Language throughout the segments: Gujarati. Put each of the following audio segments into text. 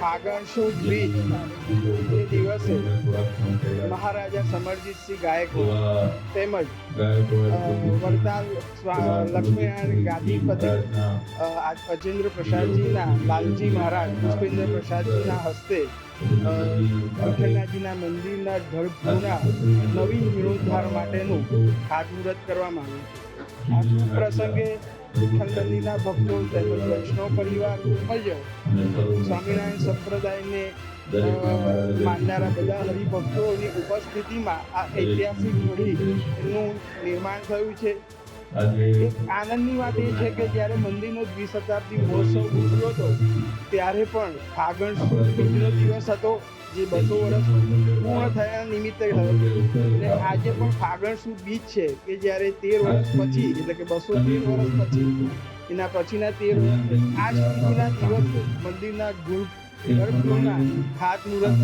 ફાગણ સુદ બીજ એ દિવસે મહારાજા સમરજીતસિંહ ગાયકવાડ તેમજ વડતાલ લક્ષ્મીનારાયણ ગાદીપતિ અજેન્દ્ર પ્રસાદજીના લાલજી મહારાજ પુષ્પેન્દ્ર પ્રસાદજીના હસ્તે વિઠ્ઠલનાથજીના મંદિરના ગર્ભગૃહના નવીન જીર્ણોદ્ધાર માટેનું ખાતમુહૂર્ત કરવામાં આવ્યું છે। આ પ્રસંગે વિઠ્ઠલ મંદિરના ભક્તો તેમજ વૈષ્ણવ પરિવાર તેમજ સ્વામિનારાયણ સંપ્રદાયને માનનારા બધા હરિભક્તોની ઉપસ્થિતિમાં આ ઐતિહાસિક ઘડીનું નિર્માણ થયું છે। એક આનંદની વાત એ છે કે જ્યારે મંદિરનો દ્વિશતાબ્દી મહોત્સવ ઉજવ્યો હતો ત્યારે પણ ફાગણ સુદ બીજનો દિવસ હતો, જે 200 વર્ષ પૂર્ણ થયા નિમિત્તે થયો અને આજે પણ ફાગણ સુદ બીજ છે કે જ્યારે 13 વર્ષ પછી એટલે કે 213 વર્ષ પછી એના પછીના 13 વર્ષ આ જ બીજના દિવસે મંદિરના ગર્ભગૃહના ખાતમુહૂર્ત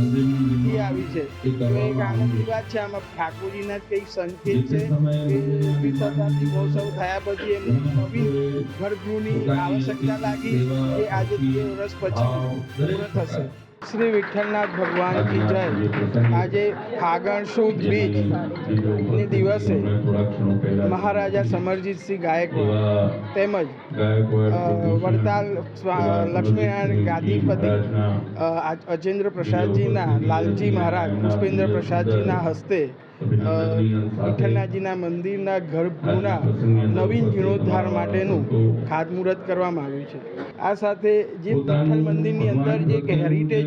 આવી છે। તો એક આનંદની વાત છે। આમાં ઠાકોરજીના કંઈક સંકેત છે કે દ્વિશતાબ્દી મહોત્સવ થયા પછી એમને નવીન ગર્ભગૃહની આવશ્યકતા લાગી કે આજે 13 વર્ષ પછી પૂર્ણ થશે। શ્રી વિઠ્ઠલનાથ ભગવાન કી જય। આજે ફાગણ સુદ બીજ ને દિવસે મહારાજા સમરજીતસિંહ ગાયકવાડ તેમજ વડતાલ લક્ષ્મીનારાયણ ગાદીપતિ અજેન્દ્ર પ્રસાદજીના લાલજી મહારાજ પુષ્પેન્દ્ર પ્રસાદજીના હસ્તે વિઠ્ઠલનાથજીના મંદિરના ગર્ભગૃહના નવીન જીર્ણોદ્ધાર માટેનું ખાતમુહૂર્ત કરવામાં આવ્યું છે। આ સાથે જે વિઠ્ઠલ મંદિરની અંદર જે એક હેરિટેજ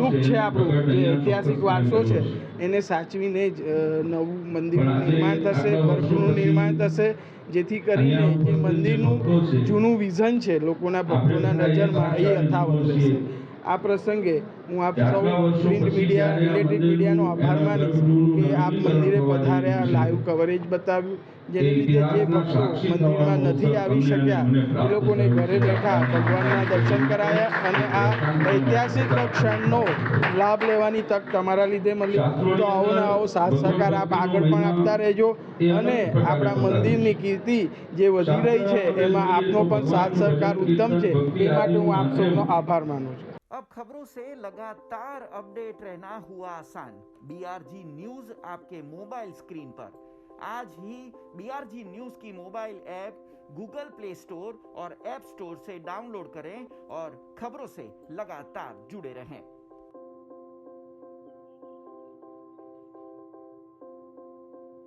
લુક છે, આપણું જે ઐતિહાસિક વારસો છે એને સાચવીને જ નવું મંદિરનું નિર્માણ થશે, ગર્ભગૃહનું નિર્માણ થશે, જેથી કરીને જે મંદિરનું જૂનું વિઝન છે લોકોના ભક્તોના નજરમાં એ યથાવત રહેશે। આ પ્રસંગે હું આપ સૌ પ્રિન્ટ મીડિયા, ઇલેક્ટ્રિક મીડિયાનો આભાર માનીશ કે આપ મંદિરે પધાર્યા, લાઈવ કવરેજ બતાવ્યું, જેને લીધે જે ભક્તો મંદિરમાં નથી આવી શક્યા એ લોકોને ઘરે બેઠા ભગવાનના દર્શન કરાયા અને આ ઐતિહાસિક ક્ષણનો લાભ લેવાની તક તમારા લીધે મળી। તો આવો ને આવો સાથ સહકાર આપ આગળ પણ આપતા રહેજો અને આપણા મંદિરની કીર્તિ જે વધી રહી છે એમાં આપનો પણ સાથ સહકાર ઉત્તમ છે, એ માટે હું આપ સૌનો આભાર માનું છું। अब खबरों से लगातार अपडेट रहना हुआ आसान। BRG न्यूज आपके मोबाइल स्क्रीन पर आज ही BRG न्यूज की mobile app Google play store और ऐप स्टोर से डाउनलोड करें और खबरों से लगातार जुड़े रहें।